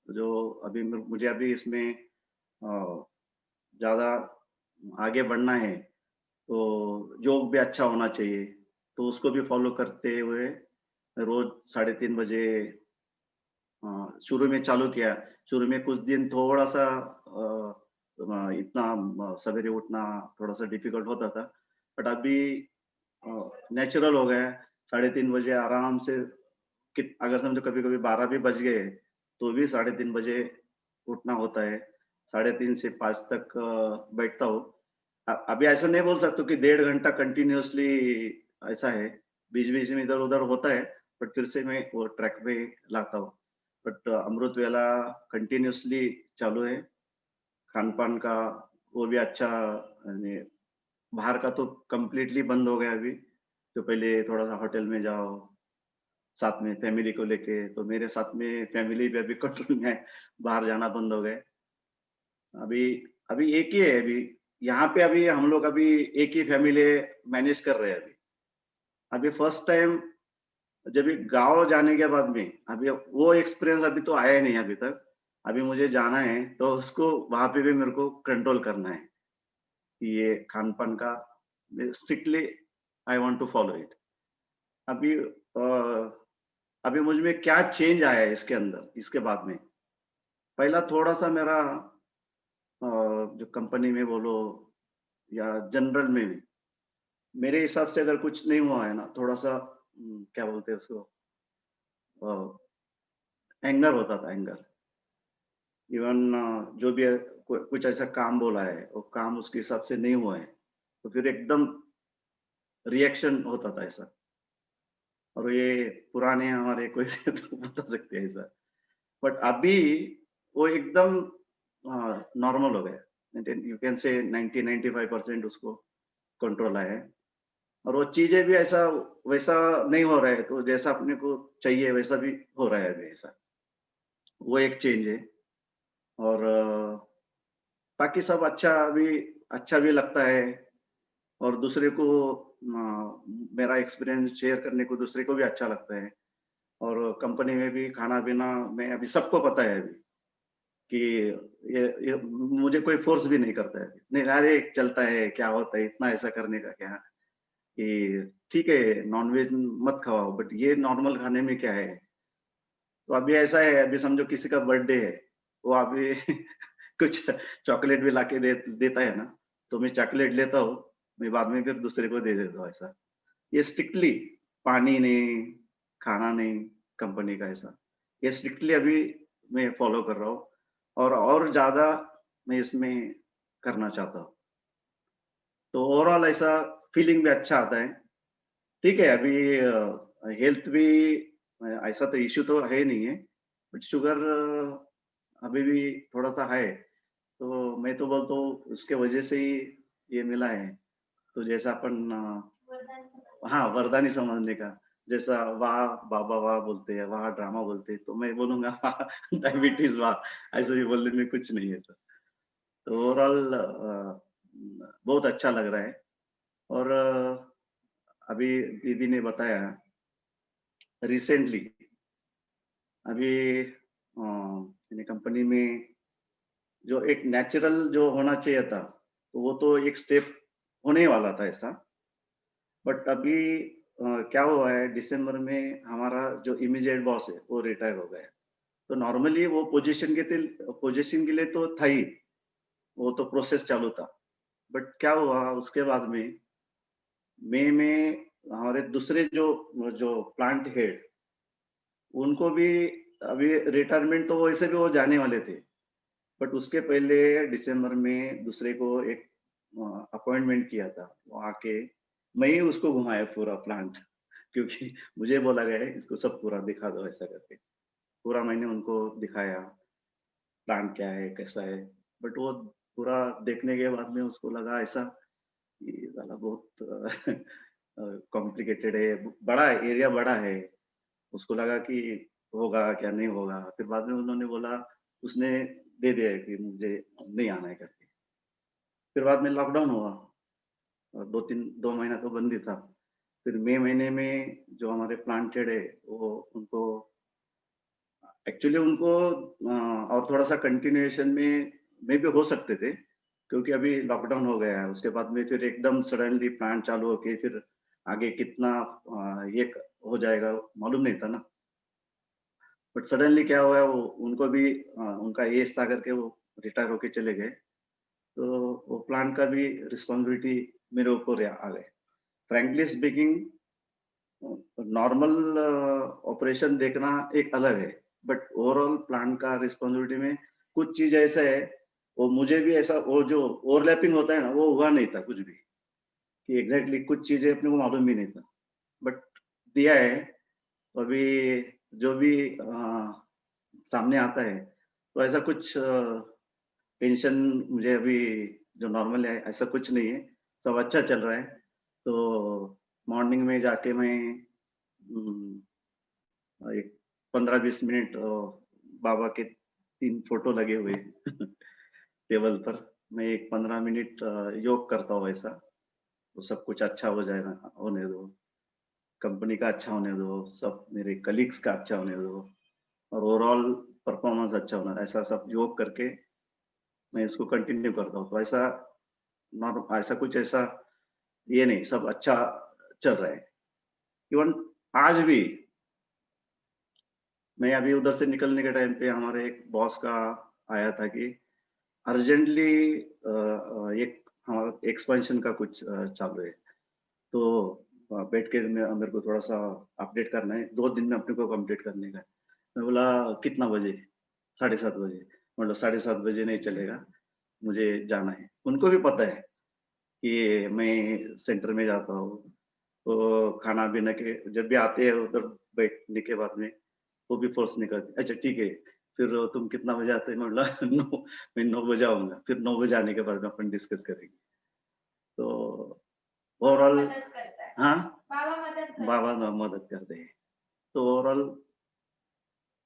जो अभी मुझे अभी इसमें ज़्यादा आगे बढ़ना है तो योग भी अच्छा होना चाहिए, तो उसको भी फ़ॉलो करते हुए रोज 3:30 बजे शुरू में चालू किया। शुरू में कुछ दिन थोड़ा-सा इतना सवेरे उठना थोड़ा-सा डिफ़िकल्ट होता था। बट अभी नेचुरल हो गया है। 3:30 बजे आराम से अगर समझो कभी-कभी 12 भी बज गए, तो भी 3:30 बजे उठना होता है। 3:30 से 5 तक बैठता हूँ। अभी ऐसा नहीं बोल सकता कि 1.5 घंटा कंटिन्यूअसली ऐसा है। बीच-बीच में इधर-उधर होता है, बट फिर से मैं वो ट्रैक पे लाता हूँ। बट अमृत वेला कंटिन्यूअसली चालू है। खान-पान का वो भी अच्छा यानी बाहर का तो कंप्लीटली बंद हो गया अभी। तो पहले थोड़ा-सा होटल में जाओ, साथ में फैमिली को लेके, तो मेरे साथ में फैमिली भी अभी कंट्रोल में है, बाहर जाना बंद हो गए। अभी अभी एक ही है अभी, यहाँ पे अभी हम लोग अभी एक ही फैमिली मैनेज कर रहे हैं अभी। अभी फर्स्ट टाइम जब ये गाँव जाने के बाद में, अभी वो एक्सपीरियंस अभी तो आया ही नहीं अभी तक। अभी मुझे जाना है, तो उसको वहाँ पे भी मेरे को कंट्रोल करना है, कि ये खान-पान का strictly I want to follow it. अभी अभी मुझ में क्या चेंज आया है इसके अंदर, इसके बाद में? पहला थोड़ा-सा मेरा जो कंपनी में बोलो या जनरल में भी, मेरे हिसाब से अगर कुछ नहीं हुआ है ना, थोड़ा-सा क्या बोलते हैं उसको अ, एंगर होता था, एंगर। इवन जो भी है, कुछ ऐसा काम बोला है, वो काम उसके हिसाब से नहीं हुआ है, तो फिर एकदम रिएक्शन होता था ऐसा। और ये पुराने हमारे कोई तो बता सकते हैं ऐसा। बट अभी वो एकदम नॉर्मल हो गया। यू कैन से 90-95% उसको कंट्रोल आया है। और वो चीज़ें भी ऐसा वैसा नहीं हो रहा है, तो जैसा अपने को चाहिए वैसा भी हो रहा है अभी ऐसा। वो एक चेंज है। और बाकी सब अच्छा भी लगता है। और दूसरे को मेरा एक्सपीरियंस शेयर करने को दूसरे को भी अच्छा लगता है। और कंपनी में भी खाना-पीना में अभी सबको पता है अभी कि ये मुझे कोई फ़ोर्स भी नहीं करता है। नहीं, अरे चलता है, क्या होता है, इतना ऐसा करने का क्या? कि ठीक है, नॉन-वेज मत खाओ, बट ये नॉर्मल खाने में क्या है? तो अभी ऐसा है, अभी समझो किसी का बर्थडे है, वो अभी कुछ चॉकलेट भी लाके देता है ना, तो मैं चॉकलेट लेता हूँ, मैं बाद में फिर दूसरे को दे देता हूँ ऐसा। ये स्ट्रिक्टली पानी नहीं, खाना नहीं, कंपनी का ऐसा। ये स्ट्रिक्टली अभी मैं फॉलो कर रहा हूँ। और ज़्यादा मैं इसमें करना चाहता हूँ। तो ओवरऑल ऐसा फीलिंग भी अच्छा आता है। ठीक है, अभी हेल्थ भी ऐसा तो इश्यू तो है नहीं है, बट शुगर अभी भी थोड़ा-सा है। तो मैं तो बोलता हूँ उसके वजह से ही ये मिला है। तो जैसा अपन हाँ, वरदान ही समझने का। जैसा वाह! बाबा वाह! बोलते हैं, वाह! ड्रामा बोलते हैं, तो मैं बोलूँगा वाह! डायबिटीज़ वाह! ऐसे भी बोलने में कुछ नहीं है तो। तो ओवरऑल बहुत अच्छा लग रहा है। और अभी दीदी ने बताया रिसेंटली अभी यानी कंपनी में जो एक नेचुरल जो होना चाहिए था, तो वो तो एक स्टेप होने ही वाला था ऐसा। बट अभी क्या हुआ है दिसंबर में हमारा जो इमीडिएट बॉस है, वो रिटायर हो गया है। तो नॉर्मली वो पोज़ीशन के लिए तो था ही, वो तो प्रोसेस चालू था। बट क्या हुआ उसके बाद में मई में हमारे दूसरे जो प्लांट हेड उनको भी अभी रिटायरमेंट तो वैसे भी वो जाने वाले थे। बट उसके पहले दिसंबर में दूसरे को एक अपॉइंटमेंट किया था। वो आके मैं ही उसको घुमाया पूरा प्लांट क्योंकि मुझे बोला गया है इसको सब पूरा दिखा दो ऐसा करके। पूरा मैंने उनको दिखाया, प्लांट क्या है, कैसा है। बट वो पूरा देखने के बाद में उसको लगा ऐसा ये साला बहुत कॉम्प्लिकेटेड है, बड़ा एरिया बड़ा है। उसको लगा कि होगा क्या नहीं होगा। फिर बाद में उन्होंने बोला उसने दे दिया है कि मुझे नहीं आना है करके। फिर बाद में लॉकडाउन हुआ और 2 महीना तो बंद ही था। फिर मई महीने में जो हमारे प्लांटेड है वो उनको एक्चुअली उनको और थोड़ा-सा कंटिन्यूएशन में भी हो सकते थे, क्योंकि अभी लॉकडाउन हो गया है। उसके बाद में फिर एकदम सडनली प्लांट चालू होके फिर आगे कितना ये हो जाएगा मालूम नहीं था ना। बट सडनली क्या हुआ, वो उनको भी उनका एज था करके वो रिटायर होके चले गए। तो वो प्लांट का भी रिस्पॉन्सिबिलिटी मेरे ऊपर आ गए। फ्रैंकली स्पीकिंग, नॉर्मल ऑपरेशन देखना एक अलग है, बट ओवरऑल प्लांट का रिस्पॉन्सिबिलिटी में कुछ चीज ऐसा है, वो मुझे भी ऐसा, वो जो ओवरलैपिंग होता है ना, वो हुआ नहीं था कुछ भी, कि एग्जैक्टली कुछ चीजें अपने को मालूम भी नहीं था, बट दिया है। तो अभी जो भी सामने आता है, तो ऐसा कुछ टेंशन मुझे अभी जो नॉर्मल है ऐसा कुछ नहीं है, सब अच्छा चल रहा है। तो मॉर्निंग में जाके मैं एक 15-20 मिनट, बाबा के 3 फोटो लगे हुए टेबल पर, मैं एक 15 मिनट योग करता हूँ ऐसा। तो सब कुछ अच्छा हो जाएगा, होने दो, कंपनी का अच्छा होने दो, सब मेरे कलीग्स का अच्छा होने दो, और ओवरऑल परफॉर्मेंस अच्छा होना, ऐसा सब योग करके मैं इसको कंटिन्यू करता हूँ। तो ऐसा ऐसा कुछ ऐसा ये नहीं, सब अच्छा चल रहा है। इवन आज भी मैं अभी उधर से निकलने के टाइम पे हमारे एक बॉस का आया था कि अर्जेंटली एक हमारा एक्सपेंशन का कुछ चालू है, तो बैठ के मेरे को थोड़ा सा अपडेट करना है, 2 दिन में अपने को कंप्लीट करने का है। मैं बोला कितना बजे? 7:30 बजे। मतलब 7:30 बजे नहीं चलेगा, मुझे जाना है। उनको भी पता है कि मैं सेंटर में जाता हूँ, तो खाना पीना के जब भी आते हैं उधर बैठने के बाद में वो भी फोर्स नहीं करते, अच्छा ठीक है, फिर तुम कितना बजे आते हैं? बोला 9, मैं 9 बजे आऊंगा, फिर 9 बजे आने के बाद में अपन डिस्कस करेंगे। तो ओवरऑल हाँ, बाबा मदद करते हैं। तो ओवरऑल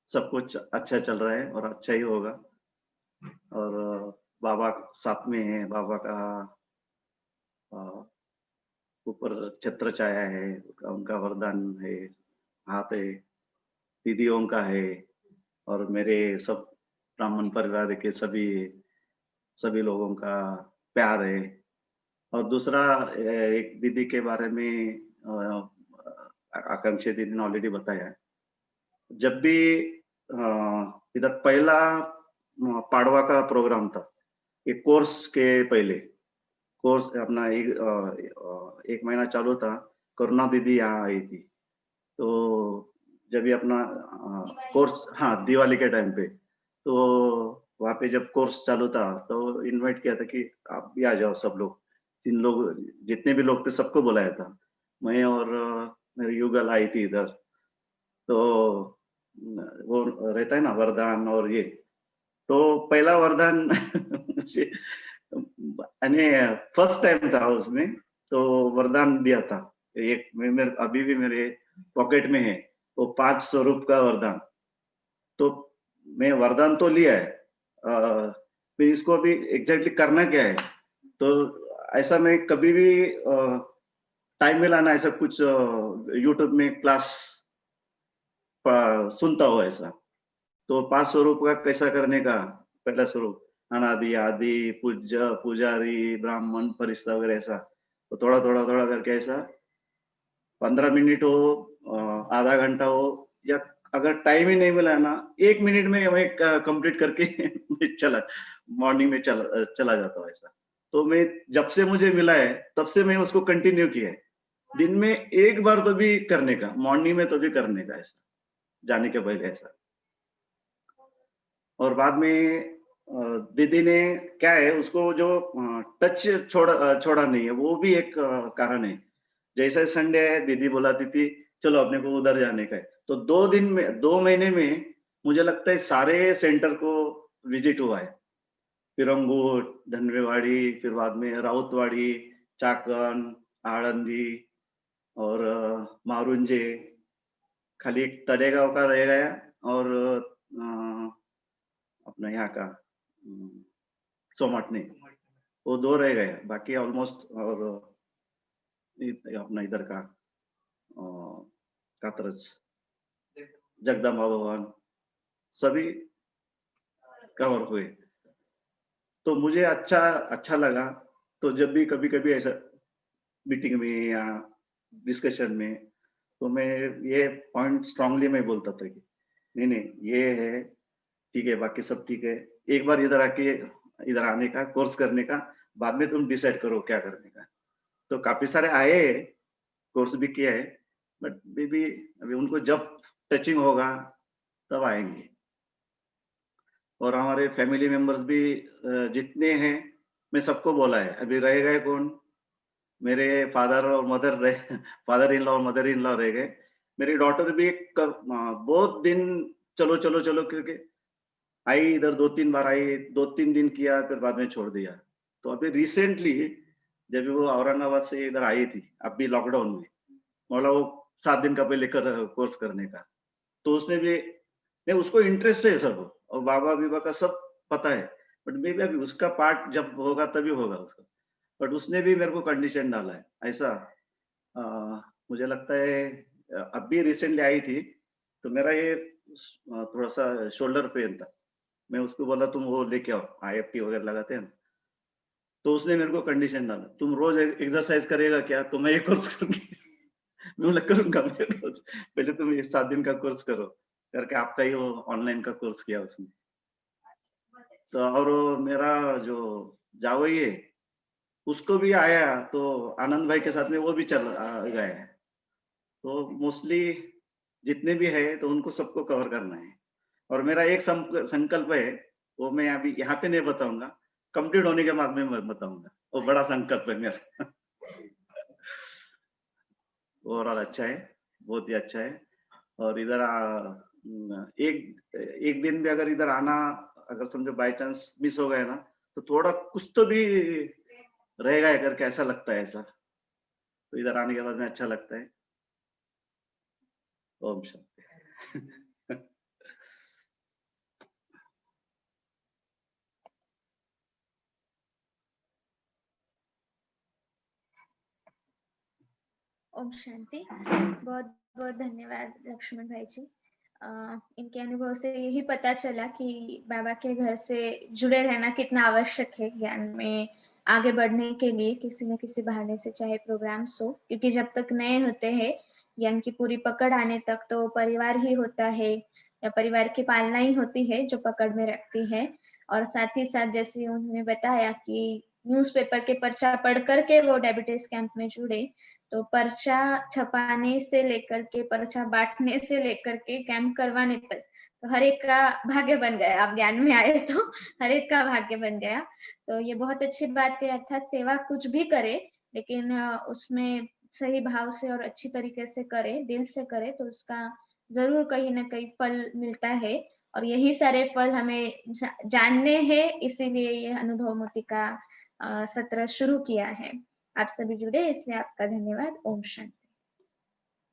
सब कुछ अच्छा चल रहा है और अच्छा ही होगा। और बाबा साथ में है, बाबा का ऊपर छत्र छाया है, उनका वरदान है, हाथ है, दीदियों का है, और मेरे सब ब्राह्मण परिवार के सभी सभी लोगों का प्यार है। और दूसरा एक दीदी के बारे में आकांक्षा दीदी ने ऑलरेडी बताया है। जब भी इधर पहला पाड़वा का प्रोग्राम था, एक कोर्स के पहले, कोर्स अपना एक महीना चालू था, करुणा दीदी यहाँ आई थी। तो जब ये अपना कोर्स, हाँ दिवाली के टाइम पे, तो वहाँ पे जब कोर्स चालू था तो इनवाइट किया था कि आप भी आ जाओ सब लोग। 3 लोग, जितने भी लोग थे सबको बुलाया था। मैं और मेरी युगल आई थी इधर। तो वो रहता है ना वरदान और ये, तो पहला वरदान मुझे यानी फर्स्ट टाइम था उसमें, तो वरदान दिया था एक, मेरे अभी भी मेरे पॉकेट में है, वो 5 स्वरूप का वरदान। तो मैं वरदान तो लिया है, फिर इसको अभी एग्जैक्टली करना क्या है, तो ऐसा मैं कभी भी टाइम मिला ना, ऐसा कुछ यूट्यूब में क्लास सुनता हूँ ऐसा। तो 5 स्वरूप का कैसा करने का, पहला स्वरूप अनादि आदि पूज्य पुजारी ब्राह्मण फरिश्ता वगैरह, ऐसा तो थोड़ा थोड़ा थोड़ा करके ऐसा 15 मिनट हो, आधा घंटा हो, या अगर टाइम ही नहीं मिला ना, 1 मिनट में मैं कंप्लीट करके मैं चला मॉर्निंग में चला जाता हूँ ऐसा। तो मैं जब से मुझे मिला है तब से मैं उसको कंटिन्यू किया है, दिन में एक बार तो भी करने का, मॉर्निंग में तो भी करने का ऐसा, जाने के पहले ऐसा। और बाद में दीदी ने क्या है, उसको जो टच छोड़ा नहीं है, वो भी एक कारण है। जैसे संडे है, दीदी बुलाती थी चलो अपने को उधर जाने का है, तो 2 दिन में 2 महीने में मुझे लगता है सारे सेंटर को विजिट हुआ है। पिरंगुट, धनवेवाड़ी, फिर बाद में राउतवाड़ी, चाकण, आळंदी और मारुंजे, खाली एक तलेगांव का रह गया, और अपना यहाँ का सोमाटने, वो 2 रह गए, बाकी ऑलमोस्ट। और अपना इधर का कातरस, जगदम्बा भवन, सभी कवर हुए। तो मुझे अच्छा अच्छा लगा। तो जब भी कभी कभी ऐसा मीटिंग में या डिस्कशन में, तो मैं ये पॉइंट स्ट्रांगली मैं बोलता था कि नहीं नहीं ये है ठीक है, बाकी सब ठीक है, एक बार इधर आके इधर आने का कोर्स करने का, बाद में तुम डिसाइड करो क्या करने का। तो काफी सारे आए, कोर्स भी किया है, बट मे बी अभी उनको जब टचिंग होगा तब आएंगे। और हमारे फैमिली मेंबर्स भी जितने हैं, मैं सबको बोला है, अभी रह गए कौन, मेरे फादर और मदर रहे फादर इन लॉ और मदर इन लॉ रह गए। मेरी डॉटर भी बहुत दिन चलो चलो चलो क्योंकि आई, इधर 2-3 बार आई, 2-3 दिन किया, फिर बाद में छोड़ दिया। तो अभी रिसेंटली जब वो औरंगाबाद से इधर आई थी, अब भी लॉकडाउन में, बोला वो 7 दिन का पहले कोर्स करने का। तो उसने भी, नहीं उसको इंटरेस्ट है सब, और बाबा बीबा का सब पता है, बट मे बी अभी उसका पार्ट जब होगा तभी होगा उसका। बट उसने भी मेरे को कंडीशन डाला है ऐसा। अ, मुझे लगता है अभी रिसेंटली आई थी, तो मेरा ये थोड़ा सा शोल्डर पेन था, मैं उसको बोला तुम वो लेके आओ, IFT वगैरह लगाते हैं ना। तो उसने मेरे को कंडीशन डाला, तुम रोज एक्सरसाइज करेगा क्या, तो मैं ये कोर्स करूंगी मैं बोला करूंगा मैं रोज, पहले तुम ये 7 दिन का कोर्स करो करके, आपका ही वो ऑनलाइन का कोर्स किया उसने। तो और वो मेरा जो जावई है, उसको भी आया, तो आनंद भाई के साथ में वो भी चल गए हैं। तो मोस्टली जितने भी है तो उनको सबको कवर करना है। और मेरा एक संकल्प है, वो मैं अभी यहाँ पे नहीं बताऊंगा, कंप्लीट होने के बाद में मैं बताऊंगा, वो बड़ा संकल्प है मेरा ओवरऑल अच्छा है, बहुत ही अच्छा है। और इधर एक एक दिन भी अगर इधर आना, अगर समझो बाय चांस मिस हो गया ना, तो थोड़ा कुछ तो भी रहेगा करके ऐसा लगता है ऐसा। तो इधर आने के बाद में अच्छा लगता है। ओम शांति ओम शांति। बहुत बहुत धन्यवाद लक्ष्मण भाई जी। इनके अनुभव से यही पता चला कि बाबा के घर से जुड़े रहना कितना आवश्यक है ज्ञान में आगे बढ़ने के लिए, किसी न किसी बहाने से, चाहे प्रोग्राम्स हो, क्योंकि जब तक नए होते हैं ज्ञान की पूरी पकड़ आने तक तो परिवार ही होता है या परिवार की पालना ही होती है जो पकड़ में रखती है। और साथ ही साथ जैसे उन्होंने बताया कि न्यूज़पेपर के पर्चा पढ़ करके वो डायबिटीज कैंप में जुड़े, तो पर्चा छपाने से लेकर के पर्चा बांटने से लेकर के कैंप करवाने तक, तो हर एक का भाग्य बन गया। आप ज्ञान में आए तो हर एक का भाग्य बन गया। तो ये बहुत अच्छी बात है, अर्थात सेवा कुछ भी करे लेकिन उसमें सही भाव से और अच्छी तरीके से करे, दिल से करे, तो उसका जरूर कहीं ना कहीं फल मिलता है। और यही सारे फल हमें जानने हैं, इसीलिए ये अनुभव मोती का सत्र शुरू किया है। आप सभी जुड़े इसलिए आपका धन्यवाद। ओम शांति।